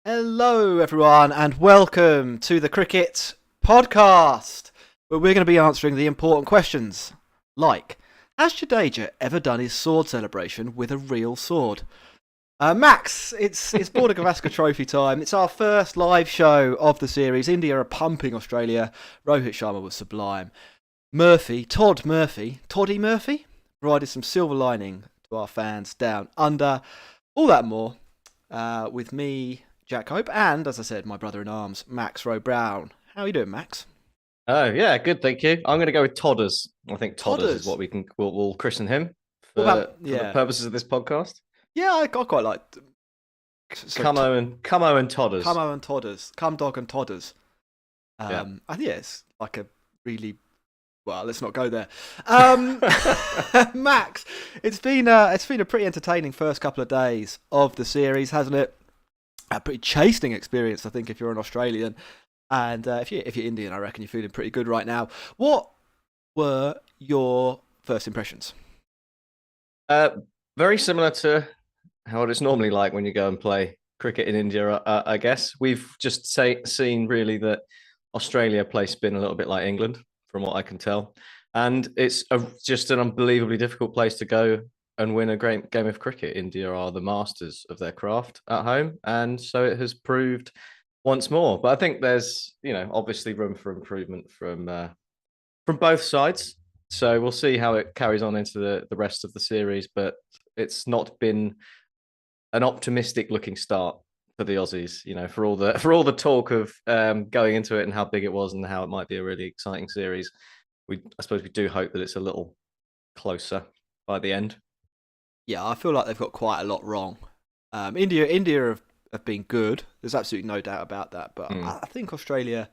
Hello, everyone, and welcome to the Cricket Podcast, where we're going to be answering the important questions like: has Jadeja ever done his sword celebration with a real sword? Max, it's Border-Gavaskar Trophy time. It's our first live show of the series. India are pumping Australia. Rohit Sharma was sublime. Toddy Murphy, provided some silver lining to our fans down under. All that and more with me, Jack Hope, and, as I said, my brother-in-arms, Max Rowe Brown. How are you doing, Max? Oh yeah, good, thank you. I'm going to go with Todders. I think Todders is Todders. what we'll christen him What for about, for the yeah. purposes of this podcast. Yeah, I quite like. So, Camo and Todders. Camo and Todders. Cum Dog and Todders. Yeah. I think it's like a really. Well, let's not go there. Max, it's been a pretty entertaining first couple of days of the series, hasn't it? A pretty chastening experience, I think, if you're an Australian, and if you're Indian, I reckon you're feeling pretty good right now. What were your first impressions? Very similar to how it is normally like when you go and play cricket in India. I guess we've just seen really that Australia play spin a little bit like England, from what I can tell, and it's just an unbelievably difficult place to go and win a great game of cricket. India are the masters of their craft at home, and so it has proved once more. But I think there's, obviously room for improvement from both sides. So we'll see how it carries on into the rest of the series. But it's not been an optimistic looking start for the Aussies. For all the talk of going into it and how big it was and how it might be a really exciting series. I suppose we do hope that it's a little closer by the end. Yeah, I feel like they've got quite a lot wrong. India have been good. There's absolutely no doubt about that. But I think Australia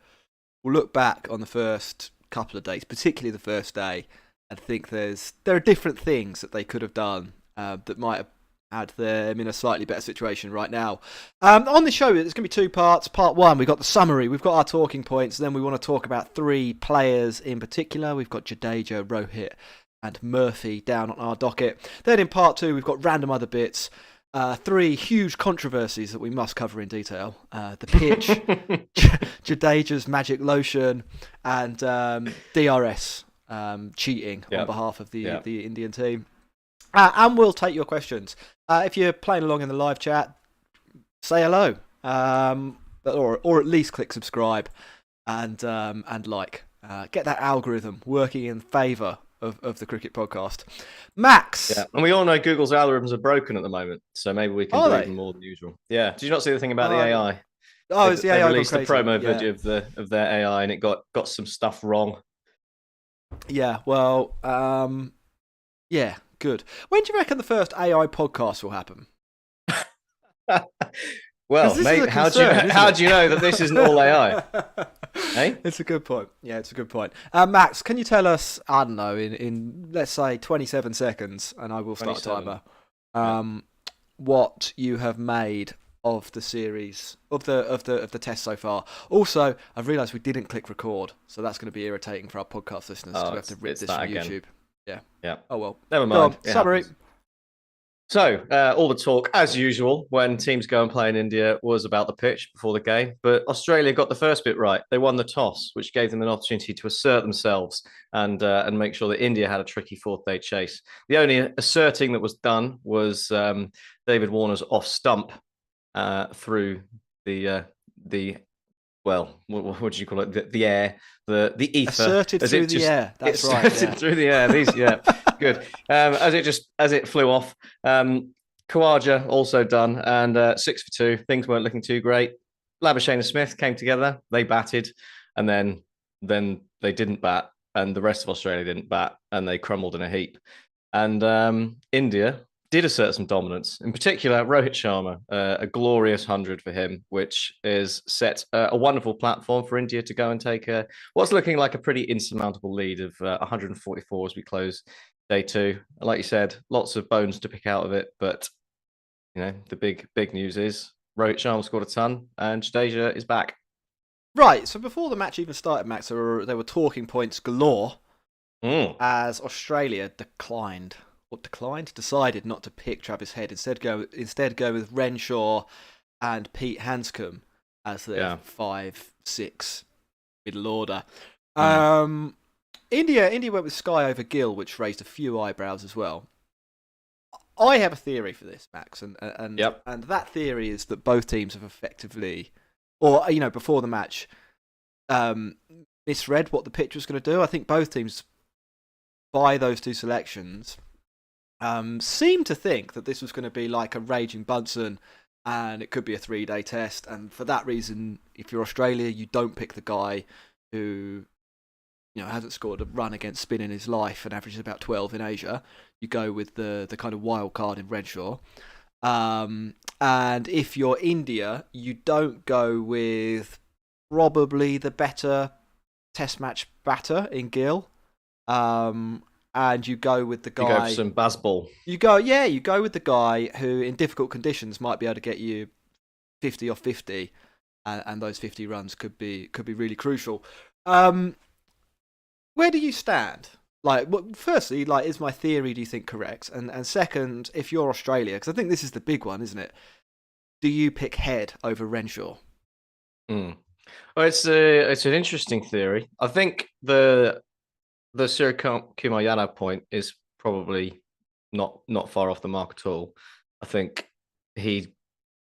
will look back on the first couple of days, particularly the first day, and think there are different things that they could have done that might have had them in a slightly better situation right now. On the show, there's going to be two parts. Part one, we've got the summary, we've got our talking points, and then we want to talk about three players in particular. We've got Jadeja, Rohit, and Murphy down on our docket. Then in part two, we've got random other bits. Three huge controversies that we must cover in detail. The pitch, Jadeja's magic lotion, and DRS cheating on behalf of the Indian team. And we'll take your questions. If you're playing along in the live chat, say hello. Or at least click subscribe and like. Get that algorithm working in favour of the cricket podcast. Max. Yeah, and we all know Google's algorithms are broken at the the moment, so maybe we can do even more than usual. Yeah. Did you not see the thing about the AI? It's the AI. They released a promo video of their AI, and it got some stuff wrong. Yeah. Well. Yeah. Good. When do you reckon the first AI podcast will happen? Well, mate, how do you know that this isn't all AI? Hey? It's a good point. Yeah, it's a good point. Max, can you tell us, I don't know, in let's say 27 seconds, and I will start a timer, what you have made of the series, of the test so far. Also, I've realised we didn't click record, so that's going to be irritating for our podcast listeners because we have to rip this from YouTube. Yeah. Oh well. Never mind. Summary. So, all the talk, as usual, when teams go and play in India was about the pitch before the game. But Australia got the first bit right. They won the toss, which gave them an opportunity to assert themselves and make sure that India had a tricky fourth-day chase. The only asserting that was done was David Warner's off stump through the well, what do you call it? The air, the ether. Asserted through the air. That's right. Asserted through the air. Good. As it flew off. Khawaja also done, and 6 for 2. Things weren't looking too great. Labuschagne and Smith came together. They batted, and then they didn't bat, and the rest of Australia didn't bat, and they crumbled in a heap. And India did assert some dominance. In particular, Rohit Sharma, a glorious 100 for him, which is set a wonderful platform for India to go and take what's looking like a pretty insurmountable lead of 144 as we close day two. Like you said, lots of bones to pick out of it, but the big news is Rohit Sharma scored a ton, and Jadeja is back. Right. So before the match even started, Max, there were talking points galore as Australia decided not to pick Travis Head. Instead go with Renshaw and Pete Hanscom as their 5-6 middle order. India went with Sky over Gill, which raised a few eyebrows as well. I have a theory for this, Max, and that theory is that both teams have effectively, or before the match, misread what the pitch was going to do. I think both teams, by those two selections, seemed to think that this was going to be like a raging Bunsen, and it could be a 3-day test. And for that reason, if you're Australia, you don't pick the guy who hasn't scored a run against spin in his life and averages about 12 in Asia. You go with the kind of wild card in Renshaw. And if you're India, you don't go with probably the better test match batter in Gill. And you go with the guy... You go for some Bazball. You go with the guy who in difficult conditions might be able to get you 50 off 50. And those 50 runs could be really crucial. Where do you stand? Firstly, is my theory, do you think, correct? And second, if you're Australia, because I think this is the big one, isn't it? Do you pick Head over Renshaw? Well, it's an interesting theory. I think the Sir Kumayana point is probably not far off the mark at all. I think he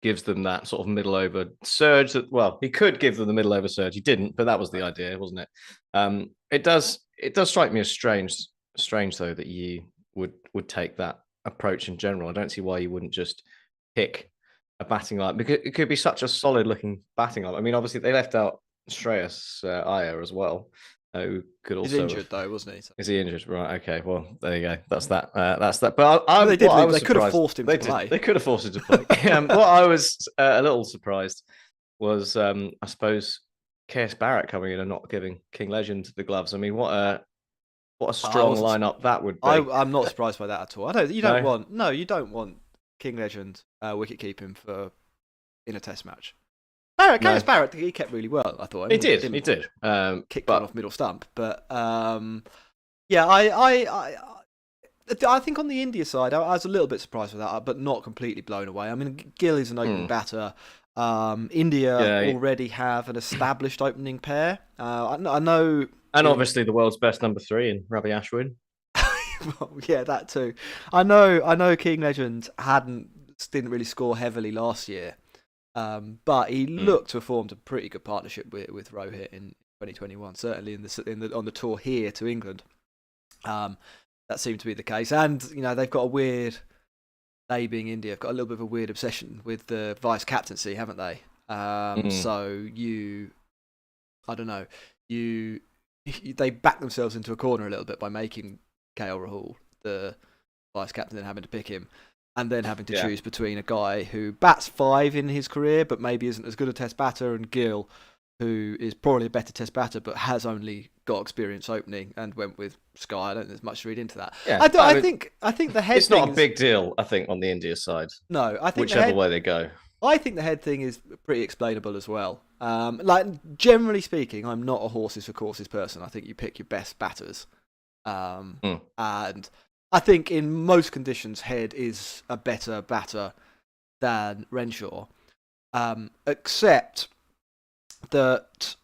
gives them that sort of middle over surge. He could give them the middle over surge. He didn't, but that was the idea, wasn't it? It does strike me as strange though that you would take that approach in general. I don't see why you wouldn't just pick a batting line, because it could be such a solid looking batting line. I mean, obviously they left out Shreyas Iyer as well, who could also... He's injured though, wasn't he? Is he injured? Right. Okay. Well, there you go. That's that. But they could have forced him to play. They could have forced him to play. What I was a little surprised was, I suppose, KS Barrett coming in and not giving King Legend the gloves. I mean, what a strong lineup that would be. I'm not surprised by that at all. You don't want King Legend wicket keeping in a test match. KS Barrett, he kept really well, I thought. He did. Kicked one off middle stump. But, I think on the India side, I was a little bit surprised with that, but not completely blown away. I mean, Gill is an opening batter. India already have an established opening pair. I know... And obviously the world's best number 3 in Ravi Ashwin. Well, yeah, that too. I know King Legend didn't really score heavily last year. But he looked to have formed a pretty good partnership with Rohit in 2021. Certainly on the tour here to England, that seemed to be the case. And they've got a weird. They being India, have got a little bit of a weird obsession with the vice captaincy, haven't they? So I don't know. They back themselves into a corner a little bit by making KL Rahul the vice captain and having to pick him. And then having to choose between a guy who bats 5 in his career, but maybe isn't as good a test batter, and Gill, who is probably a better test batter, but has only got experience opening, and went with Sky. I don't think there's much to read into that. Yeah, I think the head. It's not a big deal, I think, on the India side. No, I think whichever way they go. I think the head thing is pretty explainable as well. Generally speaking, I'm not a horses for courses person. I think you pick your best batters, and I think in most conditions, Head is a better batter than Renshaw, except that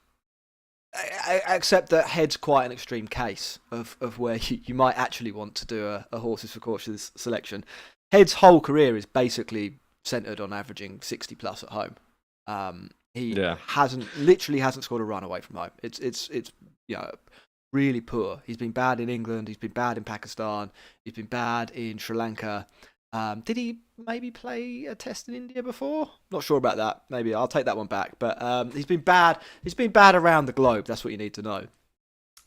Head's quite an extreme case of where you might actually want to do a horses for courses selection. Head's whole career is basically centred on averaging 60 plus at home. He hasn't scored a run away from home. It's really poor. He's been bad in England. He's been bad in Pakistan. He's been bad in Sri Lanka. Did he maybe play a test in India before? Not sure about that. Maybe I'll take that one back. But he's been bad. He's been bad around the globe. That's what you need to know.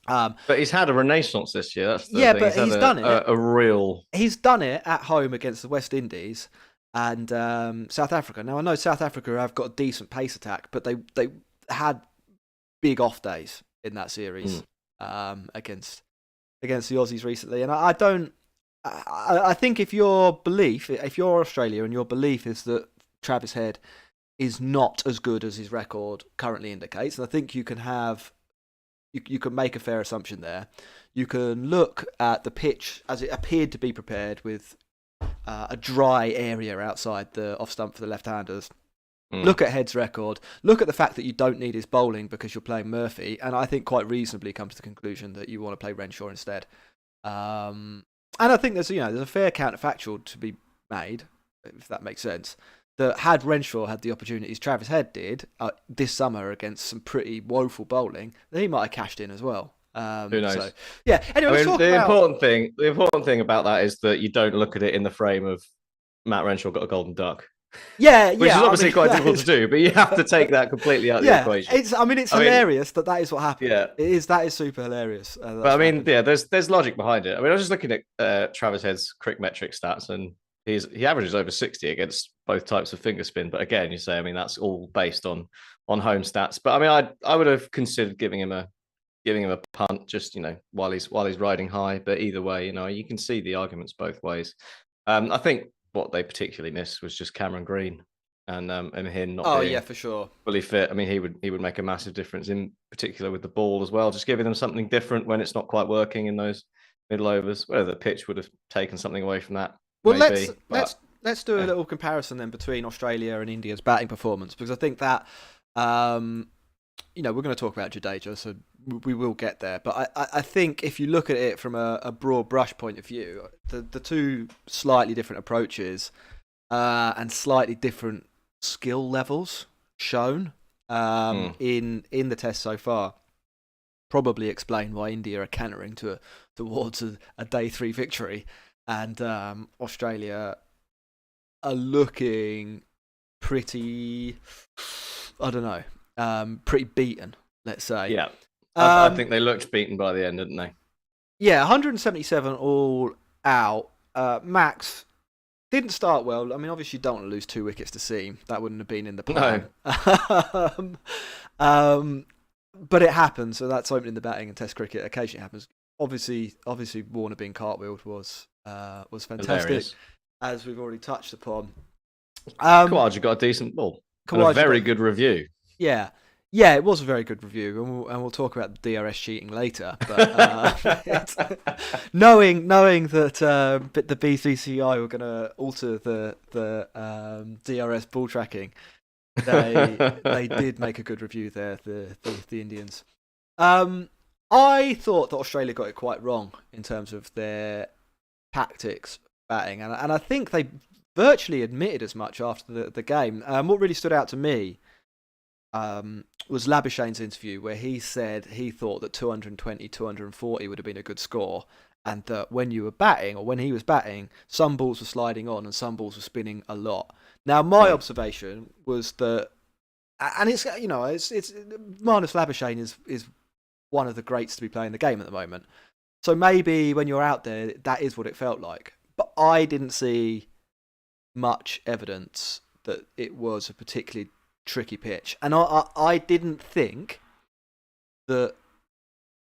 But he's had a renaissance this year. That's the thing. But he's done it. He's done it at home against the West Indies and South Africa. Now I know South Africa have got a decent pace attack, but they had big off days in that series. Against the Aussies recently, and I think if you're Australia and your belief is that Travis Head is not as good as his record currently indicates, and I think you can make a fair assumption there. You can look at the pitch as it appeared to be prepared with a dry area outside the off stump for the left-handers, Mm. Look at Head's record. Look at the fact that you don't need his bowling because you're playing Murphy, and I think quite reasonably come to the conclusion that you want to play Renshaw instead. And I think there's a fair counterfactual to be made, if that makes sense. That had Renshaw had the opportunities Travis Head did this summer against some pretty woeful bowling, then he might have cashed in as well. Who knows? So, yeah. Anyway, let's talk the about... important thing about that is that you don't look at it in the frame of Matt Renshaw got a golden duck. Yeah, which is obviously quite difficult to do, but you have to take that completely out of the equation. It's hilarious that is what happened. Yeah, that is super hilarious. But I mean, there's logic behind it. I mean, I was just looking at Travis Head's crick metric stats, and he averages over 60 against both types of finger spin. But again, you say, I mean, that's all based on home stats. But I mean, I would have considered giving him a punt, just while he's riding high. But either way, you can see the arguments both ways. I think what they particularly missed was just Cameron Green and him not being for sure fully fit. I mean, he would make a massive difference, in particular with the ball as well, just giving them something different when it's not quite working in those middle overs. Whether the pitch would have taken something away from that. Well, let's do a little comparison then between Australia and India's batting performance, because I think that we're going to talk about Jadeja, so we will get there. But I think if you look at it from a broad brush point of view, the two slightly different approaches and slightly different skill levels shown in the test so far probably explain why India are cantering towards a day 3 victory, and Australia are looking pretty, I don't know, pretty beaten, let's say. Yeah. I think they looked beaten by the end, didn't they? Yeah, 177 all out. Max didn't start well. I mean, obviously you don't want to lose 2 wickets to seam. That wouldn't have been in the plan. No. But it happens, so that's opening the batting in Test cricket. Occasionally happens. Obviously Warner being cartwheeled was fantastic, hilarious, as we've already touched upon. Khawaja got a decent ball. A very good review. Yeah, it was a very good review, and we'll talk about the DRS cheating later. But knowing that the BCCI were going to alter the DRS ball tracking, they did make a good review there. The Indians. I thought that Australia got it quite wrong in terms of their tactics batting, and I think they virtually admitted as much after the game. What really stood out to me was Labuschagne's interview, where he said he thought that 220, 240 would have been a good score, and that when you were batting, or when he was batting, some balls were sliding on and some balls were spinning a lot. Now, my observation was that, and it's Marnus Labuschagne is one of the greats to be playing the game at the moment. So maybe when you're out there, that is what it felt like. But I didn't see much evidence that it was a particularly tricky pitch, and I didn't think that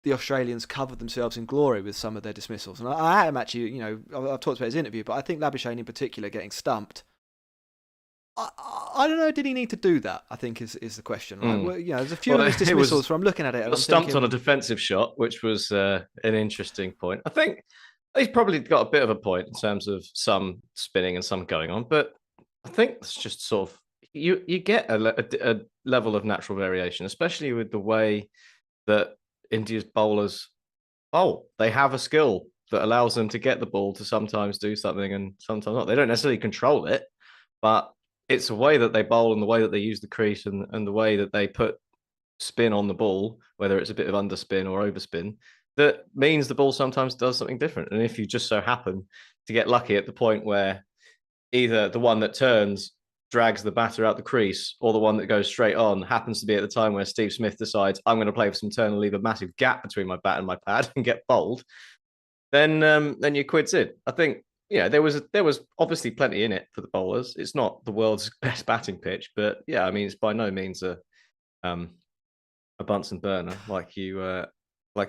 the Australians covered themselves in glory with some of their dismissals. And I am actually, I've talked about his interview, but I think Labuschagne in particular getting stumped. I don't know. Did he need to do that? I think is the question. Right? Well, there's a few of his dismissals where I'm looking at it. And was stumped on a defensive shot, which was an interesting point. I think he's probably got a bit of a point in terms of some spinning and some going on, but I think it's just sort of you get a level of natural variation, especially with the way that India's bowlers bowl. They have a skill that allows them to get the ball to sometimes do something and sometimes not. They don't necessarily control it, but it's the way that they bowl and the way that they use the crease and the way that they put spin on the ball, whether it's a bit of underspin or overspin, that means the ball sometimes does something different. And if you just so happen to get lucky at the point where either the one that turns drags the batter out the crease or the one that goes straight on happens to be at the time where Steve Smith decides I'm going to play for some turn and leave a massive gap between my bat and my pad and get bowled, then your quid's in. I think there was obviously plenty in it for the bowlers. It's not the world's best batting pitch, but yeah, I mean it's by no means a Bunsen burner like you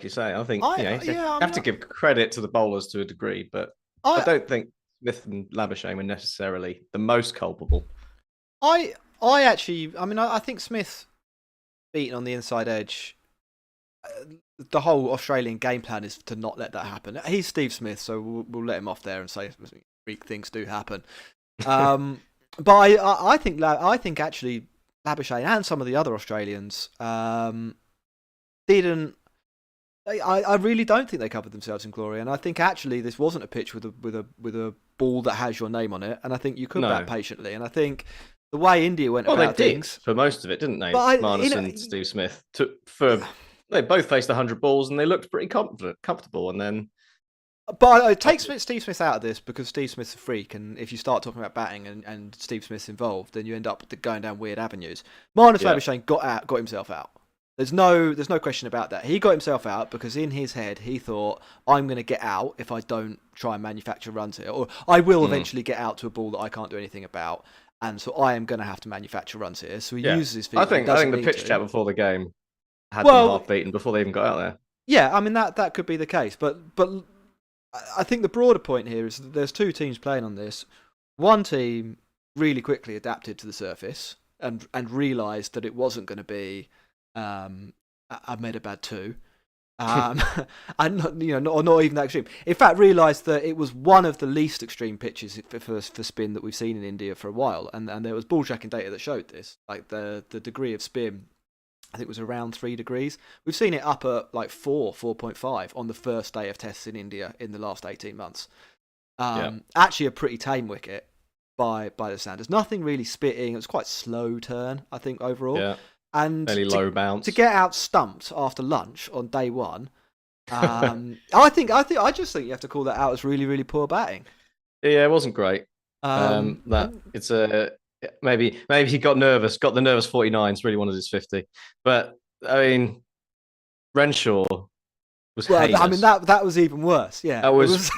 say. I think you have to give credit to the bowlers to a degree, but I don't think Smith and Labuschagne were necessarily the most culpable. I think Smith beaten on the inside edge. The whole Australian game plan is to not let that happen. He's Steve Smith, so we'll let him off there and say freak things do happen. But I think actually Labuschagne and some of the other Australians didn't. I really don't think they covered themselves in glory, and I think actually this wasn't a pitch with a ball that has your name on it, and I think you could bat patiently, and I think the way India went about they did things for most of it, didn't they? Marnus and Steve Smith they both faced 100 balls and they looked pretty comfortable, and then. But I take Steve Smith out of this because Steve Smith's a freak, and if you start talking about batting and Steve Smith's involved, then you end up going down weird avenues. Marnus Labuschagne got himself out. There's no question about that. He got himself out because in his head he thought, I'm going to get out if I don't try and manufacture runs here, or I will eventually get out to a ball that I can't do anything about, and so I am going to have to manufacture runs here. So he uses his feet. I think the pitch chat before the game had them half beaten before they even got out there. Yeah, I mean that could be the case, but I think the broader point here is that there's two teams playing on this. One team really quickly adapted to the surface and realised that it wasn't going to be Ahmedabad 2. And not even that extreme. In fact, realised that it was one of the least extreme pitches for spin that we've seen in India for a while. And there was ball tracking data that showed this. Like the degree of spin, I think it was around 3 degrees. We've seen it up at like 4.5 on the first day of tests in India in the last 18 months. Actually a pretty tame wicket by the standards. Nothing really spitting. It was quite slow turn, I think, overall. Yeah. And fairly low bounce. To get out stumped after lunch on day one, I just think you have to call that out as really, really poor batting. Yeah, it wasn't great. It's a maybe he got the nervous 49s, really wanted his 50. But I mean, Renshaw was heinous. I mean that was even worse. Yeah, that was.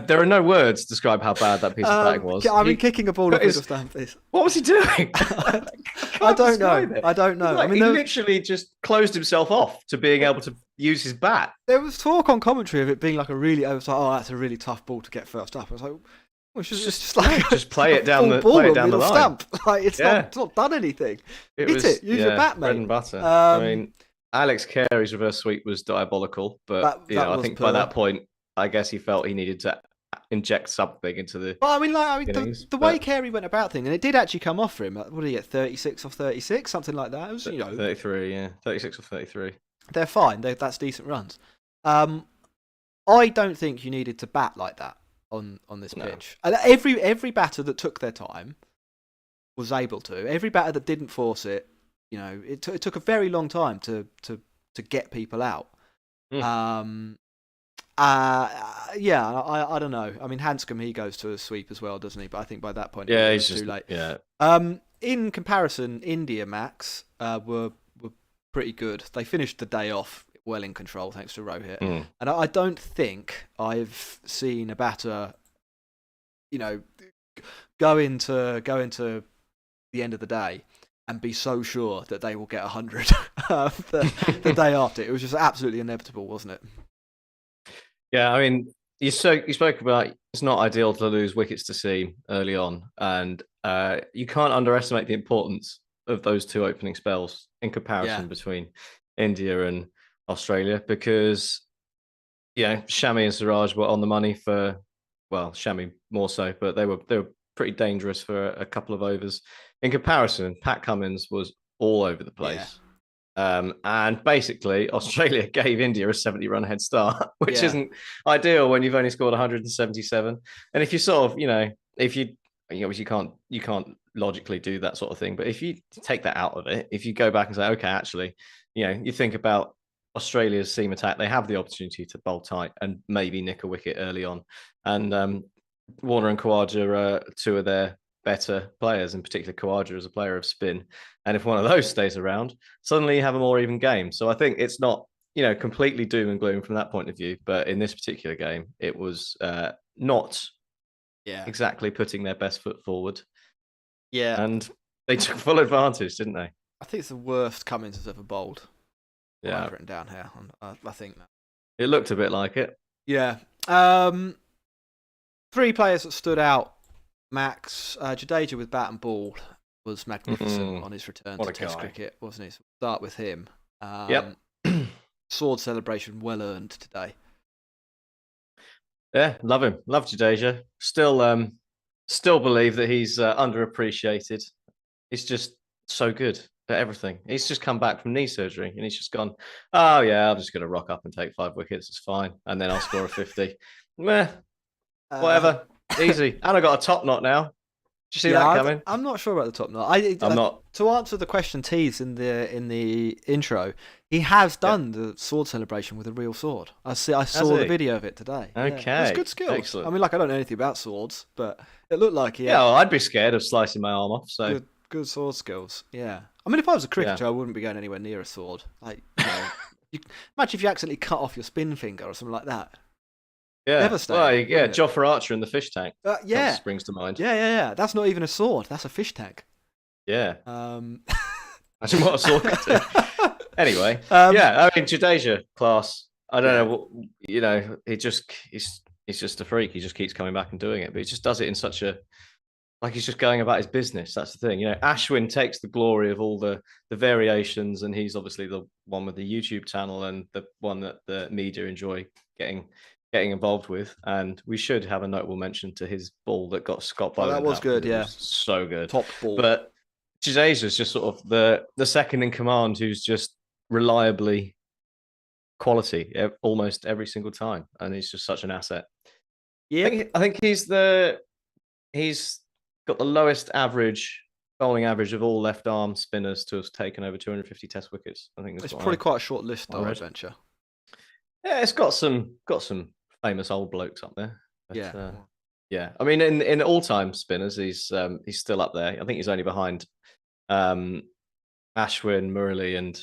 There are no words to describe how bad that piece of batting was. I mean, kicking a ball off middle stump is. What was he doing? I don't know. He literally just closed himself off to being able to use his bat. There was talk on commentary of it being like that's a really tough ball to get first up. I was like, well, just play it down the line. Stamp. Like it's not done anything. Use your bat, mate. Bread and butter. I mean, Alex Carey's reverse sweep was diabolical, but I think by that point, I guess he felt he needed to inject something into the. Well, the way Carey went about things, and it did actually come off for him. What did he get? 36 off 36, something like that. It was 33, yeah, 36 or 33. They're fine. That's decent runs. I don't think you needed to bat like that on this pitch. And every batter that took their time was able to. Every batter that didn't force it, it took a very long time to get people out. I don't know. I mean, Hanscom, he goes to a sweep as well, doesn't he? But I think by that point, it's too late. Yeah. In comparison, India, Max, were pretty good. They finished the day off well in control, thanks to Rohit. And I don't think I've seen a batter, go into the end of the day and be so sure that they will get 100 the day after. It was just absolutely inevitable, wasn't it? Yeah, I mean, you spoke about it's not ideal to lose wickets to seam early on, and you can't underestimate the importance of those two opening spells in comparison between India and Australia, because Shami and Siraj were on the money for, well, Shami more so, but they were pretty dangerous for a couple of overs. In comparison, Pat Cummins was all over the place. And basically, Australia gave India a 70-run head start, which isn't ideal when you've only scored 177. And if you sort of, obviously you can't logically do that sort of thing. But if you take that out of it, if you go back and say, okay, actually, you think about Australia's seam attack, they have the opportunity to bowl tight and maybe nick a wicket early on. And Warner and Khawaja are two of their better players, in particular Khawaja as a player of spin. And if one of those stays around, suddenly you have a more even game. So I think it's not, completely doom and gloom from that point of view. But in this particular game, it was not exactly putting their best foot forward. Yeah. And they took full advantage, didn't they? I think it's the worst Cummins has ever bowled. Yeah. I've written down here. I think that. It looked a bit like it. Yeah. 3 players that stood out. Max, Jadeja with bat and ball was magnificent on his return to Test cricket, wasn't he? So we'll start with him. Yep. Sword celebration well earned today. Yeah, love him. Love Jadeja. Still still believe that he's underappreciated. He's just so good at everything. He's just come back from knee surgery and he's just gone, oh, yeah, I'm just going to rock up and take 5 wickets. It's fine. And then I'll score a 50. Meh, whatever. Easy. And I got a top knot now. Did you see that coming? I'm not sure about the top knot. I'm not. To answer the question teased in the intro, he has done the sword celebration with a real sword. I saw the video of it today. Okay, yeah. It's good skills. Excellent. I mean, like I don't know anything about swords, but it looked like he. Yeah, well, I'd be scared of slicing my arm off. So good sword skills. Yeah, I mean, if I was a cricketer, I wouldn't be going anywhere near a sword. Like, imagine if you accidentally cut off your spin finger or something like that. Yeah, devastating. Well, Jofra Archer in the fish tank. Yeah, springs to mind. Yeah. That's not even a sword. That's a fish tank. Yeah. Imagine what a sword could do. Anyway, I mean, Jadeja class. I don't know. He's just a freak. He just keeps coming back and doing it, but he just does it in such a he's just going about his business. That's the thing. Ashwin takes the glory of all the variations, and he's obviously the one with the YouTube channel and the one that the media enjoy getting involved with. And we should have a notable mention to his ball that got Scott Bowen. That was good, yeah. Was so good. Top ball. But Jadeja's just sort of the second in command who's just reliably quality almost every single time. And he's just such an asset. Yeah. I think he's got the lowest bowling average of all left arm spinners to have taken over 250 test wickets. I think it's probably quite a short list though, Adventure. Yeah, it's got some famous old blokes up there. But, yeah. I mean, in all-time spinners, he's still up there. I think he's only behind Ashwin, Murali, and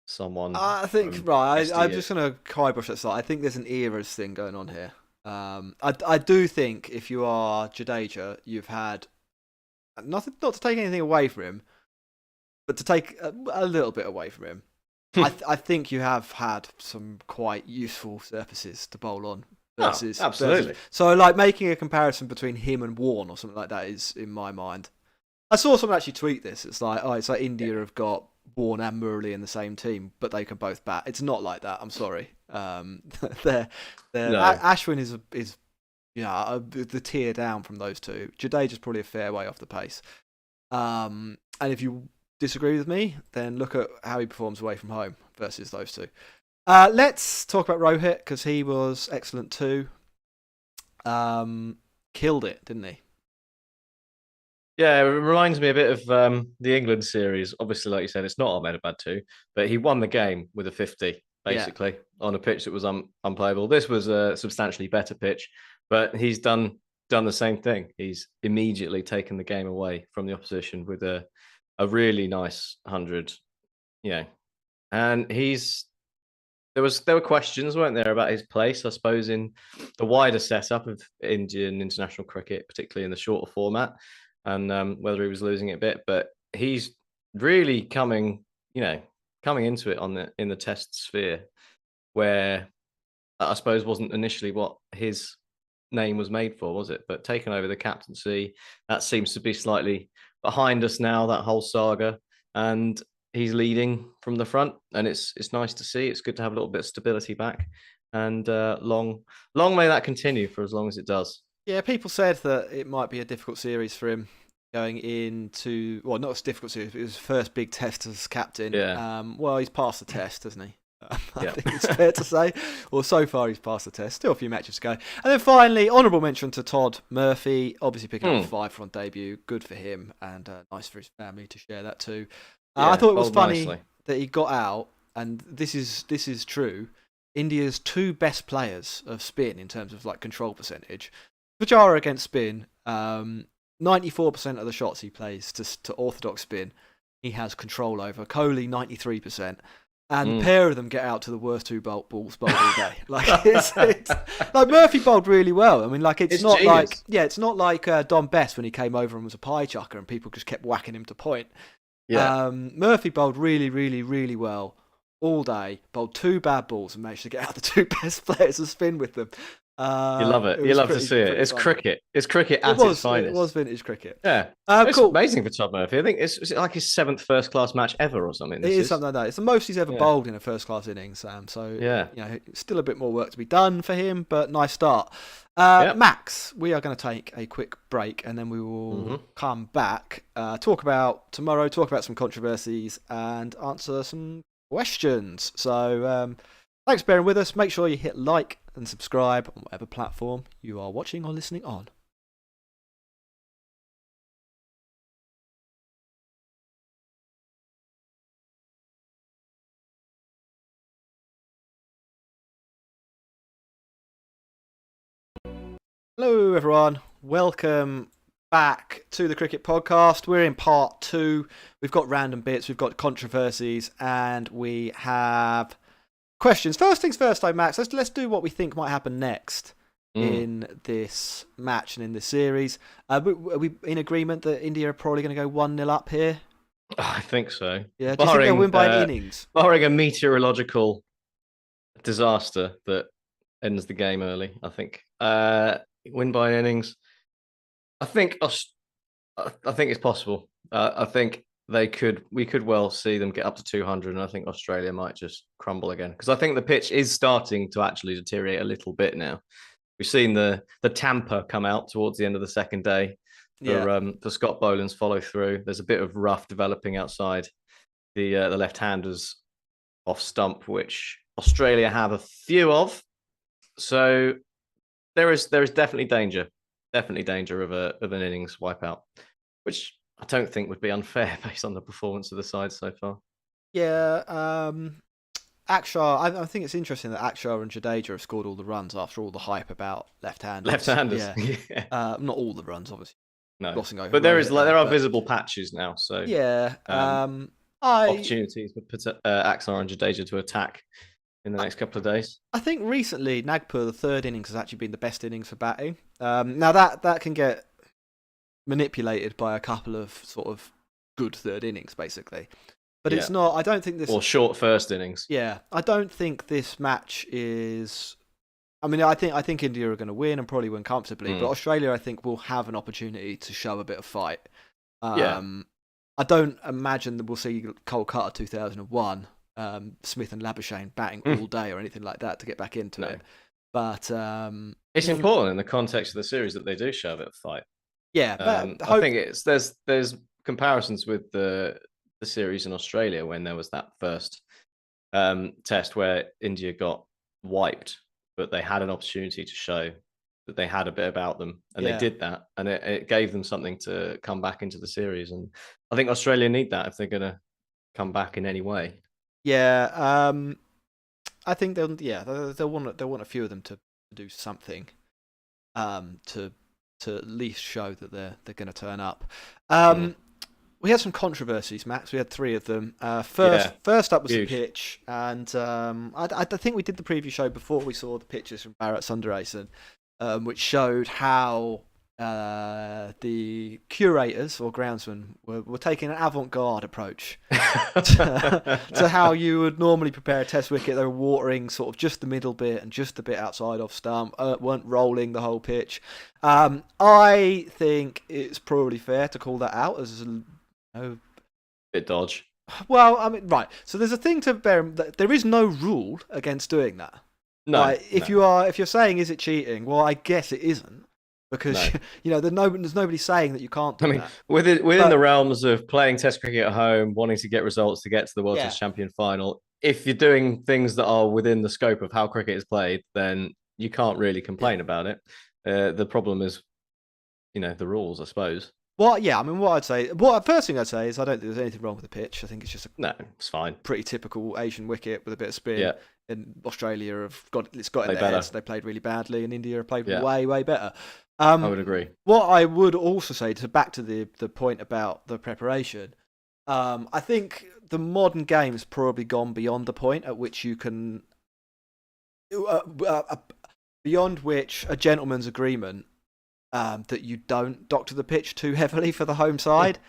someone. I think I'm just going to kibosh that side. I think there's an eras thing going on here. I do think if you are Jadeja, you've had not to take anything away from him, but to take a little bit away from him. I think you have had some quite useful surfaces to bowl on. Absolutely. So, like, making a comparison between him and Warne or something like that is, in my mind. I saw someone actually tweet this. It's like, India have got Warne and Murali in the same team, but they can both bat. It's not like that. I'm sorry. Ashwin is the tier down from those two. Jadeja's probably a fair way off the pace. And if you disagree with me, then look at how he performs away from home versus those two. Let's talk about Rohit because he was excellent too. Killed it, didn't he? Yeah, it reminds me a bit of the England series. Obviously, like you said, it's not Ahmedabad 2, but he won the game with a 50, basically, on a pitch that was unplayable. This was a substantially better pitch, but he's done the same thing. He's immediately taken the game away from the opposition with a really nice 100, and there were questions, weren't there, about his place, I suppose, in the wider setup of Indian international cricket, particularly in the shorter format, and whether he was losing it a bit. But he's really coming into it in the test sphere, where I suppose wasn't initially what his name was made for, was it? But taking over the captaincy, that seems to be slightly behind us now, that whole saga, and he's leading from the front, and it's nice to see. It's good to have a little bit of stability back, and long may that continue for as long as it does. Yeah, people said that it might be a difficult series for him going into, well, not a difficult series, but it was his first big test as captain. Yeah. Well, he's passed the test, hasn't he? I think it's fair to say. Well, so far he's passed the test. Still a few matches to go. And then finally, honourable mention to Todd Murphy, obviously picking up 5 on debut. Good for him, and nice for his family to share that too. I thought it was funny that he got out, and this is true. India's 2 best players of spin in terms of like control percentage, Pujara against spin. 94% of the shots he plays to orthodox spin, he has control over. Kohli 93%. And a pair of them get out to the worst 2 balls bowled all day. Like it's like Murphy bowled really well. I mean, like it's not genius. It's not like Don Best when he came over and was a pie chucker and people just kept whacking him to point. Yeah. Murphy bowled really, really, really well all day. Bowled 2 bad balls and managed to get out the 2 best players of spin with them. You love it. You love to see it. It's funny. cricket. It's cricket at its finest. It was vintage cricket. Yeah. It's cool. amazing for Todd Murphy. I think it's like his 7th first-class match ever or something. It is something like that. It's the most he's ever bowled in a first-class innings, Sam. So, still a bit more work to be done for him, but nice start. Max, we are going to take a quick break and then we will come back, talk about tomorrow, talk about some controversies and answer some questions. So, thanks for bearing with us. Make sure you hit like and subscribe on whatever platform you are watching or listening on. Hello everyone, welcome back to the Cricket Podcast. We're in part 2. We've got random bits, we've got controversies, and we have questions. First things first, though, Max. Let's do what we think might happen next in this match and in this series. Are we in agreement that India are probably going to go 1-0 up here? I think so. Yeah, do you think they'll win by an innings? Barring a meteorological disaster that ends the game early, I think. Win by an innings. I think it's possible. I think we could well see them get up to 200, and I think Australia might just crumble again because I think the pitch is starting to actually deteriorate a little bit now. We've seen the tamper come out towards the end of the second day. For Scott Boland's follow through. There's a bit of rough developing outside the left-handers off stump, which Australia have a few of. So there is definitely danger of an innings wipeout, which I don't think would be unfair based on the performance of the side so far. Yeah, Akshar. I think it's interesting that Akshar and Jadeja have scored all the runs after all the hype about left-handers. Left-handers, yeah. Not all the runs, obviously. No, over but there are visible patches now. So yeah, opportunities for Akshar and Jadeja to attack in the next couple of days. I think recently Nagpur, the third innings, has actually been the best innings for batting. Now that can get manipulated by a couple of sort of good third innings, basically. But it's not. I don't think this or short first innings. Yeah, I don't think this match is. I mean, I think India are going to win and probably win comfortably. But Australia, I think, will have an opportunity to show a bit of fight. I don't imagine that we'll see Kolkata 2001. Smith and Labuschagne batting all day or anything like that to get back into it. But it's important in the context of the series that they do show a bit of fight. Yeah, I think there's comparisons with the series in Australia when there was that first test where India got wiped, but they had an opportunity to show that they had a bit about them, and they did that, and it gave them something to come back into the series. And I think Australia need that if they're going to come back in any way. Yeah, I think they'll want a few of them to do something, to at least show that they're going to turn up. We had some controversies, Max. We had 3 of them. First up was the pitch, and I think we did the preview show before we saw the pictures from Bharat Sundaresan, which showed how the curators or groundsmen were taking an avant-garde approach to how you would normally prepare a test wicket. They were watering sort of just the middle bit and just the bit outside off stump, weren't rolling the whole pitch. I think it's probably fair to call that out as bit dodge. Well, I mean, right. So there's a thing to bear. There is no rule against doing that. No. Like, if you're saying is it cheating? Well, I guess it isn't. Because there's nobody saying that you can't do that. Within the realms of playing Test cricket at home, wanting to get results to get to the World Test Champion final, if you're doing things that are within the scope of how cricket is played, then you can't really complain about it. The problem is, the rules, I suppose. Well, yeah. I mean, first thing I'd say is I don't think there's anything wrong with the pitch. I think it's just it's fine. Pretty typical Asian wicket with a bit of spin. Yeah. And Australia have got in their heads. They played really badly, and India have played way better. I would agree. What I would also say, back to the point about the preparation, I think the modern game has probably gone beyond the point at which you can, beyond which a gentleman's agreement that you don't doctor the pitch too heavily for the home side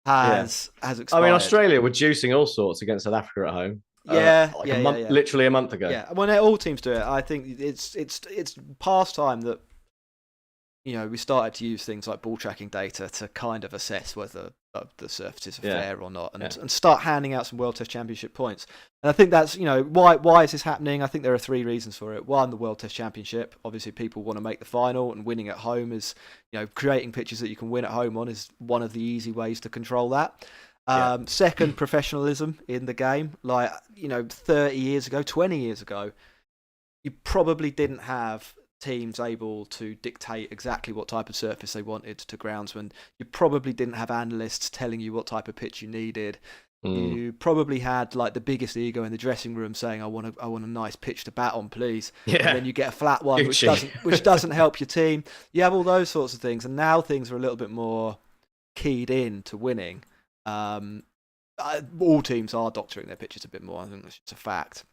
has expired. I mean, Australia were juicing all sorts against South Africa at home. like a month, literally a month ago. Yeah, when all teams do it, I think it's past time that we started to use things like ball tracking data to kind of assess whether the surfaces are fair or not, and start handing out some World Test Championship points. And I think that's why is this happening? I think there are 3 reasons for it. One, the World Test Championship. Obviously, people want to make the final, and winning at home is creating pitches that you can win at home on is one of the easy ways to control that. Second, professionalism in the game. 30 years ago, 20 years ago, you probably didn't have teams able to dictate exactly what type of surface they wanted to groundsmen. You probably didn't have analysts telling you what type of pitch you needed. You probably had the biggest ego in the dressing room saying, I want a nice pitch to bat on, please. And then you get a flat one which doesn't help your team. You have all those sorts of things, and now things are a little bit more keyed in to winning. All teams are doctoring their pitches a bit more. I think that's just a fact.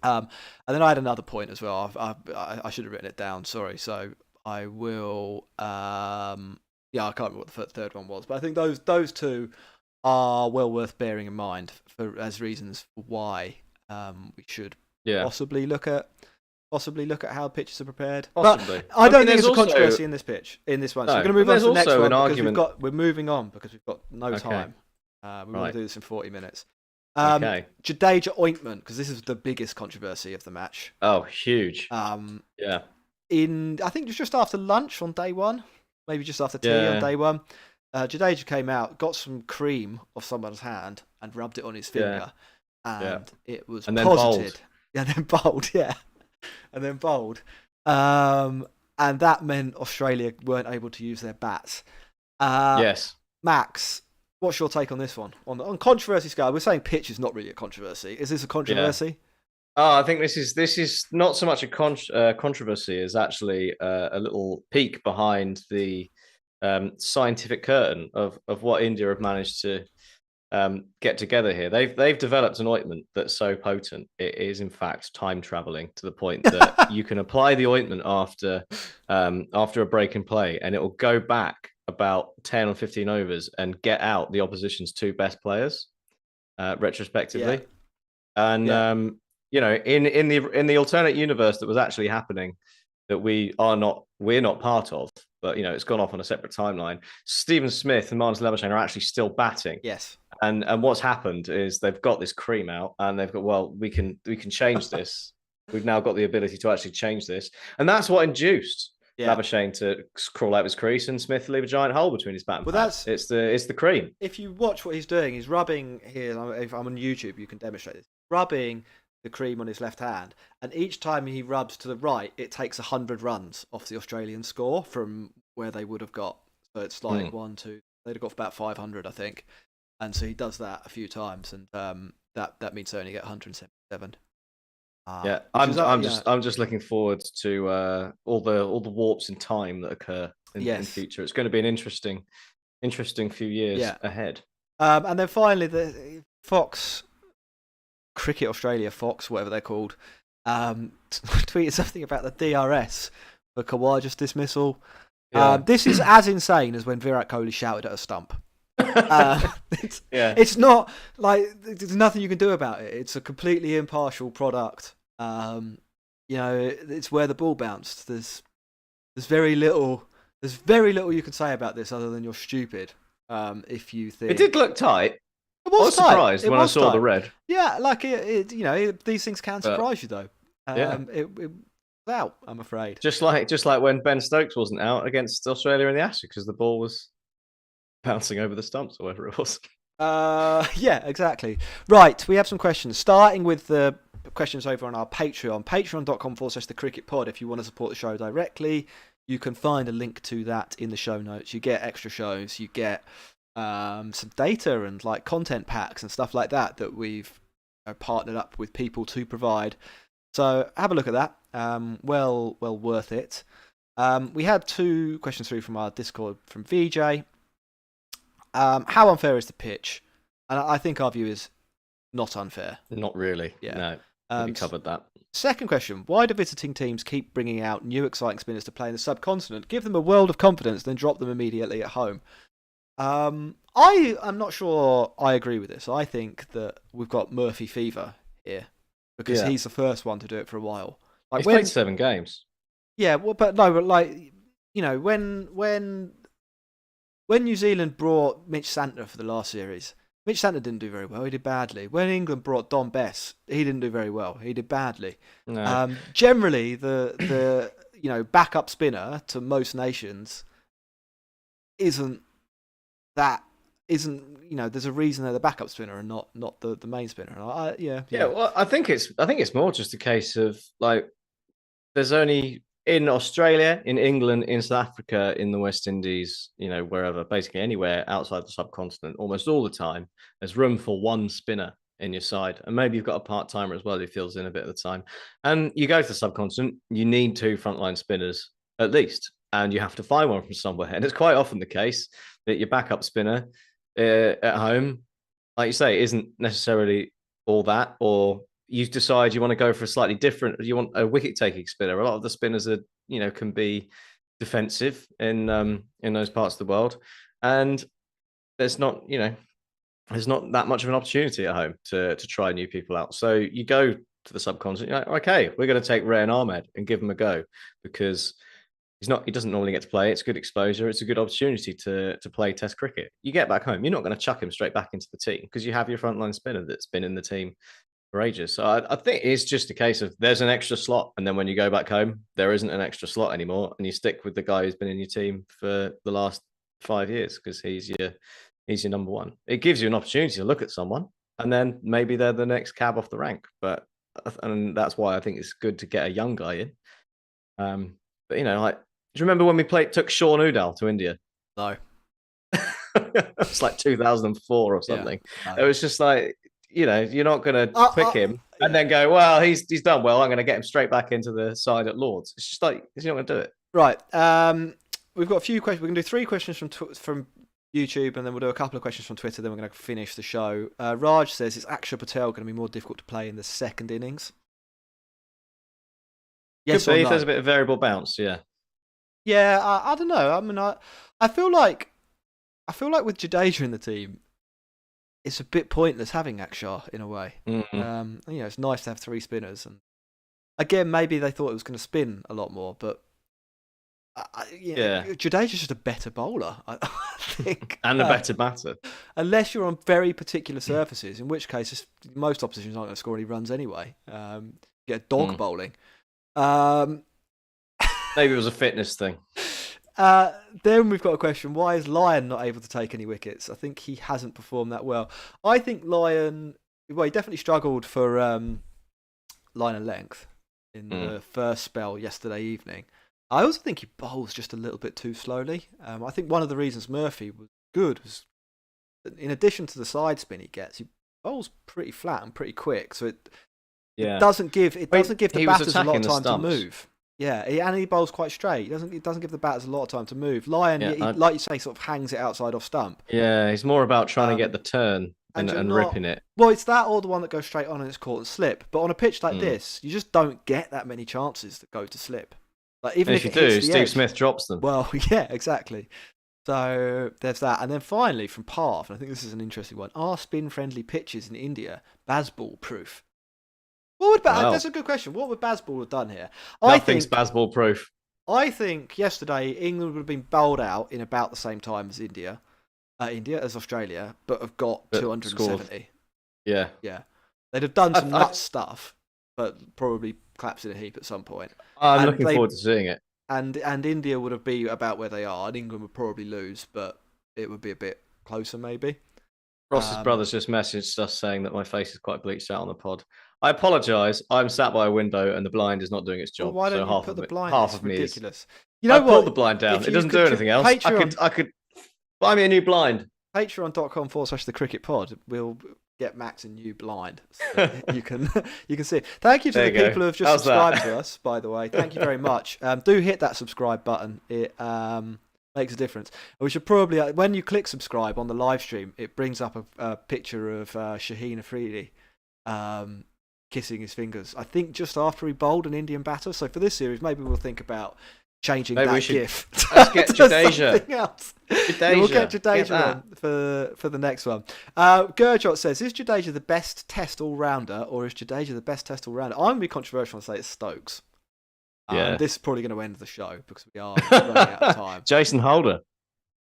And then I had another point as well. I should have written it down. Sorry. So I will. I can't remember what the third one was, but I think those 2 are well worth bearing in mind as reasons for why we should possibly look at how pitches are prepared. Possibly. But I don't think there's a controversy in this one. So we're going to move on to the next one we're moving on because we've got no time. We want to do this in 40 minutes. Jadeja ointment, because this is the biggest controversy of the match. Oh, huge. I think just after lunch on day 1, maybe just after tea on day 1, Jadeja came out, got some cream off someone's hand and rubbed it on his finger, and it was and posited. And then bold, and then bold. And that meant Australia weren't able to use their bats. Yes. Max, what's your take on this one? On controversy scale, we're saying pitch is not really a controversy. Is this a controversy? I think this is not so much a controversy as actually a little peek behind the scientific curtain of what India have managed to get together here. They've developed an ointment that's so potent it is in fact time traveling to the point that you can apply the ointment after a break in play, and it will go back about 10 or 15 overs and get out the opposition's 2 best players retrospectively. And in the alternate universe that was actually happening that we're not part of, but it's gone off on a separate timeline. Stephen Smith and Marnus Labuschagne are actually still batting. Yes. And what's happened is they've got this cream out, and they've got, we can change this. We've now got the ability to actually change this, and that's what induced Labuschagne to crawl out his crease and Smith leave a giant hole between his bat and pad. It's the cream. If you watch what he's doing, he's rubbing here. If I'm on YouTube, you can demonstrate this. Rubbing the cream on his left hand, and each time he rubs to the right, it takes 100 runs off the Australian score from where they would have got. So it's like 1, 2. They'd have got about 500, I think. And so he does that a few times, and that means they only get 177. I'm just looking forward to all the warps in time that occur in future. It's going to be an interesting few years ahead. And then finally, the Fox Cricket Australia, Fox, whatever they're called, tweeted something about the DRS for Khawaja's dismissal. This is as insane as when Virat Kohli shouted at a stump. It's not there's nothing you can do about it. It's a completely impartial product. It's where the ball bounced. There's very little you can say about this other than you're stupid. If you think it did look tight. I was surprised when I saw the red. Yeah, these things can surprise you though. It was out, I'm afraid. Just like when Ben Stokes wasn't out against Australia in the Ashes because the ball was bouncing over the stumps or whatever it was. Yeah, exactly. Right, we have some questions. Starting with the questions over on our Patreon. Patreon.com/thecricketpod. If you want to support the show directly, you can find a link to that in the show notes. You get extra shows. You get some data and content packs and stuff like that we've partnered up with people to provide. So have a look at that. Well worth it. We had 2 questions through from our Discord from VJ. How unfair is the pitch? And I think our view is not unfair. Not really. Yeah. No, we covered that. Second question, why do visiting teams keep bringing out new exciting spinners to play in the subcontinent? Give them a world of confidence, then drop them immediately at home. I am not sure I agree with this. I think that we've got Murphy fever here because he's the first one to do it for a while. Like he's played 7 games. Yeah, well, but like when New Zealand brought Mitch Santner for the last series, Mitch Santner didn't do very well. He did badly. When England brought Don Bess, he didn't do very well. He did badly. No. Generally, the backup spinner to most nations isn't. There's a reason they're the backup spinner and not the main spinner. Yeah. Well, I think it's more just a case of like there's only in Australia, in England, in South Africa, in the West Indies, wherever, basically anywhere outside the subcontinent, almost all the time, there's room for one spinner in your side. And maybe you've got a part-timer as well who fills in a bit of the time. And you go to the subcontinent, you need 2 frontline spinners at least, and you have to find one from somewhere. And it's quite often the case that your backup spinner at home, like you say, isn't necessarily all that, or you decide you want to go for a slightly different, you want a wicket-taking spinner. A lot of the spinners are, can be defensive in those parts of the world. And there's not that much of an opportunity at home to try new people out. So you go to the subcontinent, you're like, okay, we're going to take Rayan Ahmed and give him a go because he doesn't normally get to play. It's good exposure. It's a good opportunity to play Test cricket. You get back home, you're not going to chuck him straight back into the team because you have your frontline spinner that's been in the team for ages. So I think it's just a case of there's an extra slot, and then when you go back home, there isn't an extra slot anymore, and you stick with the guy who's been in your team for the last 5 years because he's your number one. It gives you an opportunity to look at someone, and then maybe they're the next cab off the rank. And that's why I think it's good to get a young guy in. But do you remember when we took Sean Udall to India? No. It's like 2004 or something. Yeah, no. It was just like, you're not going to pick him and then go, well, he's done well, I'm going to get him straight back into the side at Lords. It's just like, you're not going to do it. Right. We've got a few questions. We're going to do 3 questions from YouTube, and then we'll do a couple of questions from Twitter, then we're going to finish the show. Raj says, is Akshar Patel going to be more difficult to play in the second innings? Yes or no? If there's a bit of variable bounce, yeah. Yeah, I don't know. I mean, I feel like with Jadeja in the team, it's a bit pointless having Akshar in a way. Mm-hmm. It's nice to have 3 spinners, and again, maybe they thought it was going to spin a lot more, but Jadeja's just a better bowler, I think, and a better batter. Unless you're on very particular surfaces, in which case most oppositions aren't going to score any runs anyway. Get dog bowling. Maybe it was a fitness thing. Then we've got a question. Why is Lyon not able to take any wickets? I think he hasn't performed that well. I think Lyon, he definitely struggled for line and length in the first spell yesterday evening. I also think he bowls just a little bit too slowly. I think one of the reasons Murphy was good was, in addition to the side spin he gets, he bowls pretty flat and pretty quick. So it doesn't give the batters a lot of time to move. Yeah, and he bowls quite straight. It doesn't give the batters a lot of time to move. Lyon, like you say, sort of hangs it outside off stump. Yeah, he's more about trying to get the turn and ripping it. Well, it's that or the one that goes straight on and it's caught and slip. But on a pitch like this, you just don't get that many chances that go to slip. Like even if you do, Steve Smith drops them. Well, yeah, exactly. So there's that. And then finally from Parth, and I think this is an interesting one, are spin-friendly pitches in India Bazball proof? That's a good question. What would Bazball have done here? Nothing's Bazball proof. I think yesterday England would have been bowled out in about the same time as India as Australia, but have got 270. Scored. Yeah. They'd have done some nuts stuff, but probably collapsed in a heap at some point. I'm looking forward to seeing it. And India would have been about where they are, and England would probably lose, but it would be a bit closer maybe. Ross's brother's just messaged us saying that my face is quite bleached out on the pod. I apologise. I'm sat by a window and the blind is not doing its job. Well, why don't you put the blind? Half of me ridiculous. Is. You know what? Pull the blind down. It doesn't do anything else. I could buy me a new blind. Patreon.com/thecricketpod. We'll get Max a new blind. So you can see it. Thank you to the people who have just subscribed to us, by the way. Thank you very much. Do hit that subscribe button. It makes a difference. We should probably, when you click subscribe on the live stream, it brings up a picture of Shaheen Afridi kissing his fingers. I think just after he bowled an Indian batter. So for this series, maybe we'll think about changing Maybe that GIF. Let's get to Jadeja. something else. Jadeja. Yeah, we'll get Jadeja on for the next one. Gurjot says, is Jadeja the best Test all-rounder, or is Jadeja the best Test all-rounder? I'm going to be controversial and say it's Stokes. Yeah. This is probably going to end the show because we are running out of time. Jason Holder.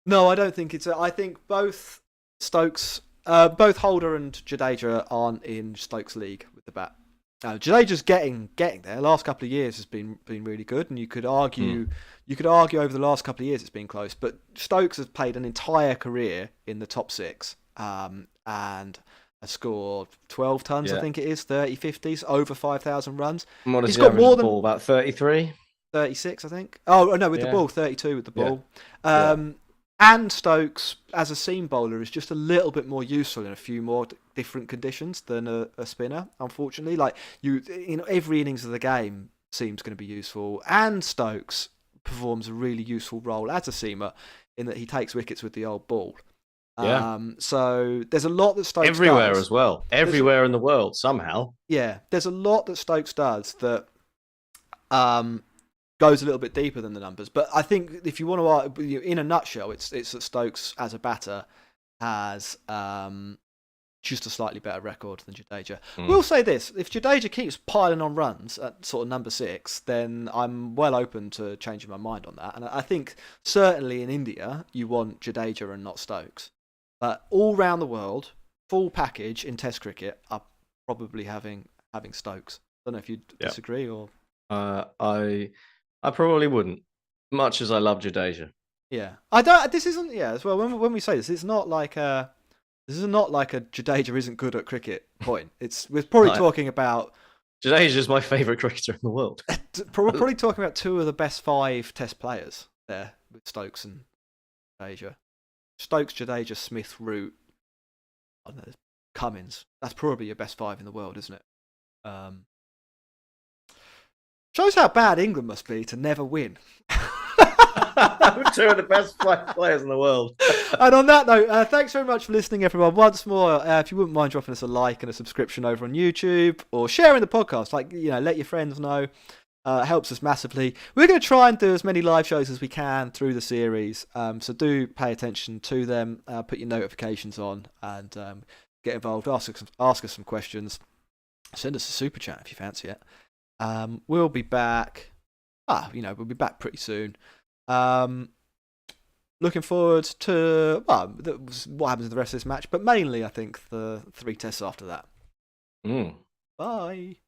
No, I don't think it's. I think both Stokes, both Holder and Jadeja aren't in Stokes' league with the bat. Jadeja's getting there. Last couple of years has been really good, and you could argue over the last couple of years it's been close. But Stokes has played an entire career in the top 6, and has scored 12 tons, I think it is, 30, 50s, over 5,000 runs. What He's got more than ball, about 33, 36, I think. Oh no, with the ball, 32 with the ball. And Stokes, as a seam bowler, is just a little bit more useful in a few more different conditions than a spinner, unfortunately. Like, every innings of the game seems going to be useful. And Stokes performs a really useful role as a seamer in that he takes wickets with the old ball. So there's a lot that Stokes everywhere does. As well. Everywhere in the world, somehow. Yeah, there's a lot that Stokes does that goes a little bit deeper than the numbers. But I think if you want to, in a nutshell, it's that Stokes as a batter has just a slightly better record than Jadeja. We'll say this: if Jadeja keeps piling on runs at sort of number 6, then I'm well open to changing my mind on that. And I think certainly in India you want Jadeja and not Stokes. But all round the world, full package in Test cricket are probably having Stokes. I don't know if you disagree or. I probably wouldn't, much as I love Jadeja. Yeah, I don't. This isn't. Yeah, as well. When we say this, it's not like this is not like a Jadeja isn't good at cricket point. We're probably talking about. Jadeja is my favourite cricketer in the world. We're probably talking about 2 of the best 5 Test players there with Stokes and Jadeja. Stokes, Jadeja, Smith, Root, I don't know, Cummins. That's probably your best 5 in the world, isn't it? Shows how bad England must be to never win. 2 of the best 5 players in the world. And on that note, thanks very much for listening, everyone. Once more, if you wouldn't mind dropping us a like and a subscription over on YouTube or sharing the podcast, let your friends know. It helps us massively. We're going to try and do as many live shows as we can through the series, so do pay attention to them. Put your notifications on and get involved. Ask us some questions. Send us a super chat if you fancy it. We'll be back. We'll be back pretty soon. Looking forward to what happens in the rest of this match, but mainly I think the 3 tests after that. Mm. Bye.